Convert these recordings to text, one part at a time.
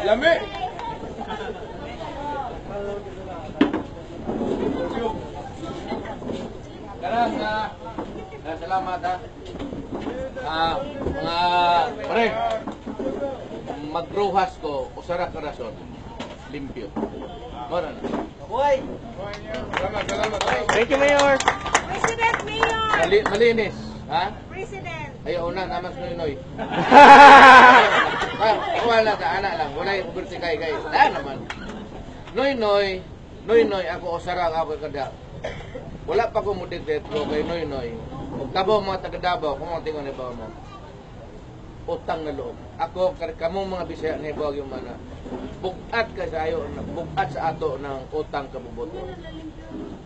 Lami! Karang salamat mga pare. Magruhas ko usara ka rason. Limpyo. Mora na. Hoy! Salamat. Thank you, Mayor. President Mayor! Malinis. Ha? President! Ayaw na, namas noy-noy. Wala ka, anak lang. Wala yung ubertikay kayo. Naman. Noy-noy, ako usara ako kada. Wala pa ko mo diktetro kay noy-noy. Kung tabaw mga taga-Davao, kung mga tingon ibaw mo, utang na loob. Ako, kamong mga Bisaya na ibaw yung mana, bugat ka sa ayo, bugat sa ato ng utang kabubuto.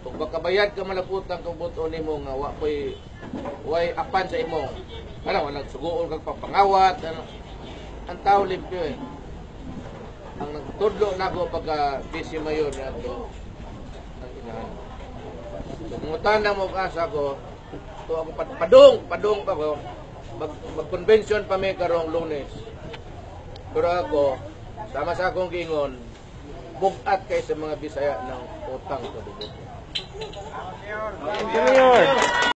Kung bakabayad ka malag utang kabubuto ni mo nga, way apan sa imo. Alam, walang sugoon kang papangawat. Ano. Ang tao limpyo eh. Ang nagtudlo na ako pagka busy mayor na ito, ang inahan. Kung utanda mo kasa ko, ito ako padung pa ko, mag-convention pa may karong Lunes. Pero ako, sama sa akong gingon, bugat kay sa mga Bisaya ng utang sa bubuto. Thank you, Mayor.